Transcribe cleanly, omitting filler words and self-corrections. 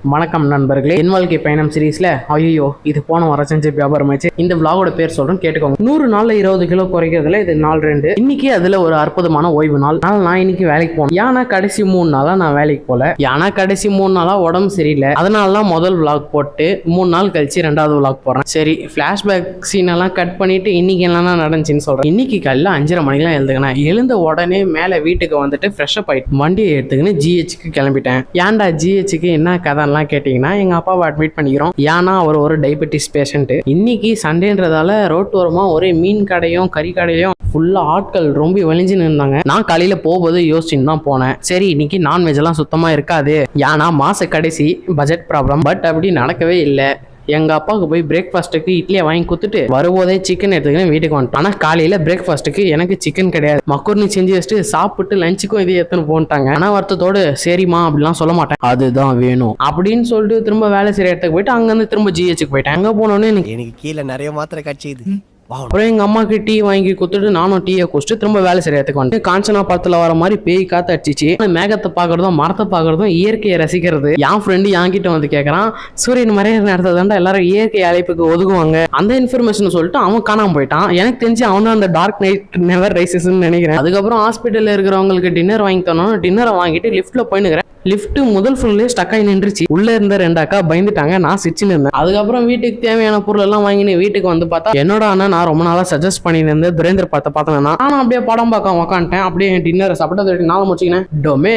வணக்கம் நண்பர்களே, என் வாழ்க்கை பயணம் சீரீஸ்ல ஐயோ இது போன வாரம் செஞ்ச வியாபாரமாச்சு. இந்த விளாகோட பேர் சொல்றேன், கேட்டுக்கோங்க. 100 நாள்ல 20 கிலோ குறைக்கிறதுல இது நாள் 2. இன்னைக்கு அதுல ஒரு அற்புதமான ஓய்வு நாள். நான் இன்னைக்கு வேலைக்கு போனேன். ஏன்னா கடைசி 3 நாளா நான் வேலைக்கு போல. ஏன்னா கடைசி 3 நாளா உடம்பு சரியில்லை. அதனாலதான் முதல் விளாக் போட்டு 3 நாள் கழிச்சு 2வது விளாக் போறேன். சரி, பிளாஷ்பேக் சீன் எல்லாம் கட் பண்ணிட்டு இன்னைக்கு என்னன்னா நடந்துச்சுன்னு சொல்றேன். இன்னைக்கு காலைல 5:30 மணிக்கெல்லாம் எழுதுக்கணும். எழுந்த உடனே மேல வீட்டுக்கு வந்துட்டு ஃப்ரெஷ் அப் ஆயிட்டு வண்டியை எடுத்துக்கின்னு ஜிஹெச்சுக்கு கிளம்பிட்டேன். ஏன்டா ஜிஹெச்சுக்கு என்ன கதை கேட்டீங்கன்னா, எங்க அப்பாவை அட்மிட் பண்ணிக்கிறோம். ஏன்னா அவர் ஒரு டயபெட்டிஸ் பேஷண்ட். இன்னைக்கு சண்டேன்றதால ரோட்டோரமா ஒரே மீன் கடையும் கறி கடையும் ஃபுல்லா ஆட்கள் ரொம்ப வலிஞ்சுன்னு இருந்தாங்க. நான் காலையில போகும்போது யோசிச்சுன்னு தான் போனேன். சரி, இன்னைக்கு நான்வெஜ் எல்லாம் சுத்தமா இருக்காது, ஏன்னா மாச கடைசி பட்ஜெட் ப்ராப்ளம். பட் அப்படி நடக்கவே இல்லை. எங்க அப்பாவுக்கு போய் பிரேக்ஃபாஸ்ட்டுக்கு இட்லியை வாங்கி கொடுத்துட்டு வரும்போதே சிக்கன் எடுத்துக்கின்னு வீட்டுக்கு வந்துட்டேன். ஆனா காலையில பிரேக்ஃபாஸ்ட்டுக்கு எனக்கு சிக்கன் கிடையாது. மக்கூர்னி செஞ்சு வச்சுட்டு சாப்பிட்டு லஞ்சுக்கும் இதே எடுத்துன்னு போன்ட்டாங்க. ஆனா வருத்தத்தோடு சரிம்மா அப்படிலாம் சொல்ல மாட்டேன், அதுதான் வேணும் அப்படின்னு சொல்லிட்டு திரும்ப வேலை செய்யற இடத்துக்கு போயிட்டு அங்கிருந்து திரும்ப ஜிஹெச்சுக்கு போயிட்டேன். அங்க போனோடனே எனக்கு கீழே நிறைய மாத்திரை கட்சிது. அப்புறம் எங்க அம்மாக்கு டீ வாங்கி கொடுத்துட்டு நானும் டீயை குடிச்சிட்டு திரும்ப வேலை செய்யறதுக்கு வந்து காஞ்சனா படத்துல வர மாதிரி பேய் காத்து அடிச்சிச்சு. மேகத்தை பாக்குறதும் மரத்தை பாக்குறதும் இயற்கையை ரசிக்கிறது. என் ஃப்ரெண்டு என்கிட்ட வந்து கேட்கறான், சூரியன் மறையிற நேரத்தை தாண்டா எல்லாரும் இயற்கை அழைப்புக்கு ஒதுக்குவாங்க, அந்த இன்ஃபர்மேஷன் சொல்லிட்டு அவன் காணாம போயிட்டான். எனக்கு தெரிஞ்சு அவன் தான் அந்த டார்க் நைட் நெவர் ரைசஸ்ன்னு நினைக்கிறேன். அதுக்கப்புறம் ஹாஸ்பிட்டல்ல இருக்கிறவங்களுக்கு டின்னர் வாங்கி தரணும். டின்னரை வாங்கிட்டு லிஃப்ட்ல போயினுக்கிறேன். லிஃப்ட் முதல் ஃபுல்லே ஸ்டக் ஆகி நின்றுச்சு. உள்ள இருந்த 2 அக்கா பயந்துட்டாங்க, நான் சிரிச்சுன்னு இருந்தேன். அதுக்கப்புறம் வீட்டுக்கு தேவையான பொருள் எல்லாம் வாங்கினு வீட்டுக்கு வந்து பார்த்தா என்னோட அண்ணன் நான் ரொம்ப நாளா சஜஸ்ட் பண்ணியிருந்தேன் துரேந்தர் படத்தை பார்த்தேன். நானும் அப்படியே படம் பார்க்க உக்காந்துட்டேன். அப்படியே டின்னரை சாப்பிட்டு 4 முடிச்சுக்கினேன். டொமே